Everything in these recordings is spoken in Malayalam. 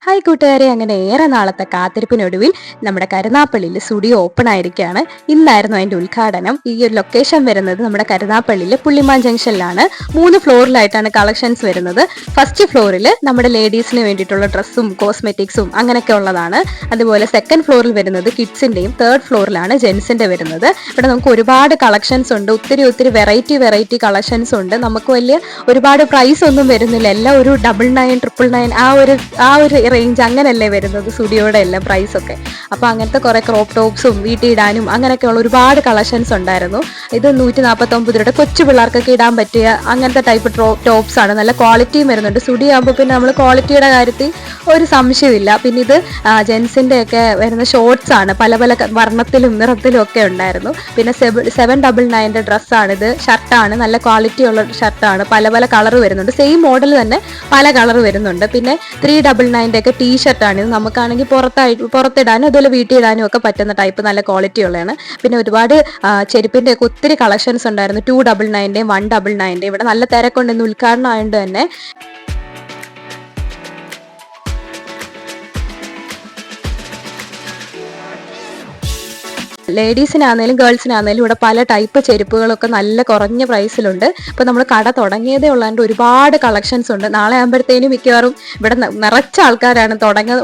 ഹായ് കൂട്ടുകാരെ, അങ്ങനെ ഏറെ നാളത്തെ കാത്തിരിപ്പിനൊടുവിൽ നമ്മുടെ കരുനാപ്പള്ളിയിൽ സ്റ്റുഡിയോ ഓപ്പൺ ആയിരിക്കുകയാണ്. ഇന്നായിരുന്നു അതിൻ്റെ ഉദ്ഘാടനം. ഈ ഒരു ലൊക്കേഷൻ വരുന്നത് നമ്മുടെ കരുനാപ്പള്ളിയിലെ പുള്ളിമാൻ ജംഗ്ഷനിലാണ്. 3 ഫ്ലോറിലായിട്ടാണ് കളക്ഷൻസ് വരുന്നത്. ഫസ്റ്റ് ഫ്ലോറിൽ നമ്മുടെ ലേഡീസിന് വേണ്ടിയിട്ടുള്ള ഡ്രസ്സും കോസ്മെറ്റിക്സും അങ്ങനെയൊക്കെ ഉള്ളതാണ്. അതുപോലെ സെക്കൻഡ് ഫ്ലോറിൽ വരുന്നത് കിഡ്സിൻ്റെയും, തേർഡ് ഫ്ലോറിലാണ് ജെൻസിൻ്റെ വരുന്നത്. ഇവിടെ നമുക്ക് ഒരുപാട് കളക്ഷൻസ് ഉണ്ട്. ഒത്തിരി വെറൈറ്റി കളക്ഷൻസ് ഉണ്ട്. നമുക്ക് ഒരുപാട് പ്രൈസ് ഒന്നും വരുന്നില്ല. എല്ലാം ഒരു 99, 999 ആ ഒരു റേഞ്ച് അങ്ങനെയല്ലേ വരുന്നത് സ്റ്റുഡിയോയുടെ എല്ലാം പ്രൈസ് ഒക്കെ. അപ്പോൾ അങ്ങനത്തെ കുറേ ക്രോപ്പ് ടോപ്സും വീട്ടിൽ ഇടാനും അങ്ങനെയൊക്കെയുള്ള ഒരുപാട് കളക്ഷൻസ് ഉണ്ടായിരുന്നു. ഇത് 149 രൂപയുടെ കൊച്ചു പിള്ളേർക്കൊക്കെ ഇടാൻ പറ്റിയ അങ്ങനത്തെ ടൈപ്പ് ടോപ്സ് ആണ്. നല്ല ക്വാളിറ്റിയും വരുന്നുണ്ട്. സ്റ്റുഡിയോ ആകുമ്പോൾ പിന്നെ നമ്മൾ ക്വാളിറ്റിയുടെ കാര്യത്തിൽ ഒരു സംശയമില്ല. പിന്നെ ഇത് ജെൻസിൻ്റെ ഒക്കെ വരുന്ന ഷോർട്സ് ആണ്. പല വർണ്ണത്തിലും നിറത്തിലും ഒക്കെ ഉണ്ടായിരുന്നു. പിന്നെ 799 ഡ്രസ്സാണിത്. ഷർട്ടാണ്, നല്ല ക്വാളിറ്റി ഉള്ള ഷർട്ടാണ്. പല കളർ വരുന്നുണ്ട്. സെയിം മോഡൽ തന്നെ പല കളർ വരുന്നുണ്ട്. പിന്നെ 399 ഒക്കെ ടീഷർട്ടാണ്. ഇത് നമുക്കാണെങ്കിൽ പുറത്തിടാനും അതുപോലെ വീട്ടിൽ ഇടാനും ഒക്കെ പറ്റുന്ന ടൈപ്പ് നല്ല ക്വാളിറ്റി ഉള്ളതാണ്. പിന്നെ ഒരുപാട് ചെരുപ്പിൻ്റെ ഒക്കെ ഒത്തിരി കളക്ഷൻസ് ഉണ്ടായിരുന്നു. 299, 199. ഇവിടെ നല്ല തിരക്കുണ്ട്. ഇന്ന് ഉദ്ഘാടനം ആയതുകൊണ്ട് തന്നെ ലേഡീസിനാണെങ്കിലും ഗേൾസിനാണെങ്കിലും ഇവിടെ പല ടൈപ്പ് ചെരുപ്പുകളൊക്കെ നല്ല കുറഞ്ഞ പ്രൈസിലുണ്ട്. ഇപ്പോൾ നമ്മൾ കട തുടങ്ങിയതേ ഉള്ളതുകൊണ്ട് ഒരുപാട് കളക്ഷൻസ് ഉണ്ട്. നാളെ ആകുമ്പോഴത്തേനും മിക്കവാറും ഇവിടെ നിറച്ച ആൾക്കാരാണ്.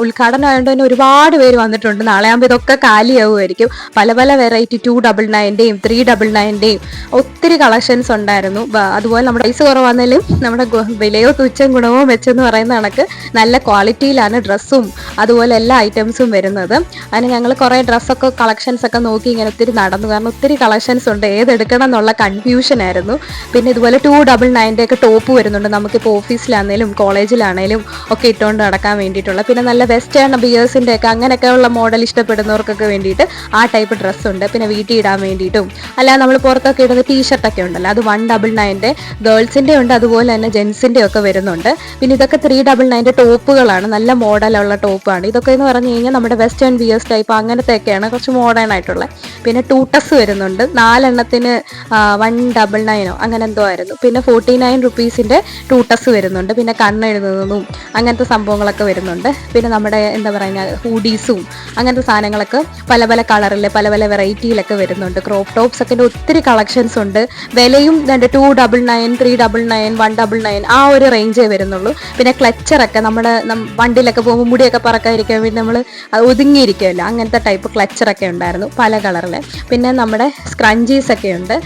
ഉദ്ഘാടനം ആയതുകൊണ്ട് തന്നെ ഒരുപാട് പേര് വന്നിട്ടുണ്ട്. നാളെ ആകുമ്പോൾ ഇതൊക്കെ കാലിയാവുമായിരിക്കും. പല വെറൈറ്റി 299-യും 399-യും ഒത്തിരി കളക്ഷൻസ് ഉണ്ടായിരുന്നു. അതുപോലെ നമ്മുടെ പ്രൈസ് കുറവാണെങ്കിലും നമ്മുടെ വിലയോ തുച്ഛം ഗുണമോ വെച്ചെന്ന് പറയുന്ന കണക്ക് നല്ല ക്വാളിറ്റിയിലാണ് ഡ്രസ്സും അതുപോലെ എല്ലാ ഐറ്റംസും വരുന്നത്. അതിന് ഞങ്ങൾ കുറേ ഡ്രസ്സൊക്കെ കളക്ഷൻസ് ഒക്കെ നോക്കി ഇങ്ങനെ ഒത്തിരി നടന്നു. കാരണം ഒത്തിരി കളക്ഷൻസ് ഉണ്ട്, ഏതെടുക്കണം എന്നുള്ള കൺഫ്യൂഷൻ ആയിരുന്നു. പിന്നെ ഇതുപോലെ 299 ഒക്കെ ടോപ്പ് വരുന്നുണ്ട്. നമുക്കിപ്പോൾ ഓഫീസിലാണെങ്കിലും കോളേജിലാണെങ്കിലും ഒക്കെ ഇട്ടുകൊണ്ട് നടക്കാൻ വേണ്ടിയിട്ടുള്ള. പിന്നെ നല്ല വെസ്റ്റേൺ ബിയേഴ്സിൻ്റെ ഒക്കെ അങ്ങനെയൊക്കെ ഉള്ള മോഡൽ ഇഷ്ടപ്പെടുന്നവർക്കൊക്കെ വേണ്ടിയിട്ട് ആ ടൈപ്പ് ഡ്രസ്സുണ്ട്. പിന്നെ വീട്ടിൽ ഇടാൻ വേണ്ടിയിട്ടും അല്ലാതെ നമ്മൾ പുറത്തൊക്കെ ഇടുന്ന ടീഷർട്ടൊക്കെ ഉണ്ടല്ലോ, അത് 199 ഗേൾസിൻ്റെ ഉണ്ട്, അതുപോലെ തന്നെ ജെൻസിൻ്റെ ഒക്കെ വരുന്നുണ്ട്. പിന്നെ ഇതൊക്കെ 399 ടോപ്പുകളാണ്. നല്ല മോഡലുള്ള ടോപ്പാണ്. ഇതൊക്കെ എന്ന് പറഞ്ഞു കഴിഞ്ഞാൽ നമ്മുടെ വെസ്റ്റേൺ ബിയേഴ്സ് ടൈപ്പ് അങ്ങനത്തെയൊക്കെയാണ്, കുറച്ച് മോഡേൺ ആയിട്ടുള്ള. പിന്നെ ടൂട്ടസ് വരുന്നുണ്ട്. 4 എണ്ണത്തിന് 199 അങ്ങനെ എന്തോ ആയിരുന്നു. പിന്നെ 49 റുപ്പീസിൻ്റെ ടൂട്ടസ് വരുന്നുണ്ട്. പിന്നെ കണ്ണെഴുതുന്നതും അങ്ങനത്തെ സംഭവങ്ങളൊക്കെ വരുന്നുണ്ട്. പിന്നെ നമ്മുടെ എന്താ പറയുക ഹൂഡീസും അങ്ങനത്തെ സാധനങ്ങളൊക്കെ പല കളറിൽ പല വെറൈറ്റിയിലൊക്കെ വരുന്നുണ്ട്. ക്രോപ്പ് ടോപ്സ് ഒക്കെ ഒത്തിരി കളക്ഷൻസ് ഉണ്ട്. വിലയും 299, 399, 199 ആ ഒരു റേഞ്ചേ വരുന്നുള്ളൂ. പിന്നെ ക്ലച്ചറൊക്കെ നമ്മുടെ വണ്ടിയിലൊക്കെ പോകുമ്പോൾ മുടിയൊക്കെ പറക്കാതിരിക്കാൻ വേണ്ടി നമ്മൾ ഒതുങ്ങിയിരിക്കുമല്ലോ, അങ്ങനത്തെ ടൈപ്പ് ക്ലച്ചറൊക്കെ ഉണ്ടായിരുന്നു പല കളറിൽ. പിന്നെ നമ്മുടെ സ്ക്രഞ്ചീസ് ഒക്കെ ഉണ്ട്.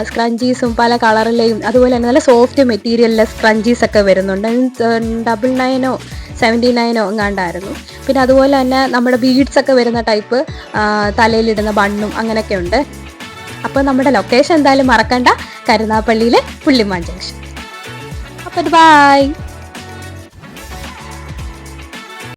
സ്ക്രഞ്ചീസും പല കളറിലെയും അതുപോലെ തന്നെ നല്ല സോഫ്റ്റ് മെറ്റീരിയലിലെ സ്ക്രഞ്ചീസ് ഒക്കെ വരുന്നുണ്ട്. 99-ഓ 79-ഓ എങ്ങാണ്ടായിരുന്നു. പിന്നെ അതുപോലെ തന്നെ നമ്മുടെ ബീഡ്സ് ഒക്കെ വരുന്ന ടൈപ്പ് തലയിലിടുന്ന ബണ്ണും അങ്ങനെയൊക്കെ ഉണ്ട്. അപ്പോൾ നമ്മുടെ ലൊക്കേഷൻ എന്തായാലും മറക്കണ്ട, കരുനാപ്പള്ളിയിലെ പുള്ളിമാൻ ജംഗ്ഷൻ. അപ്പോൾ ബൈ.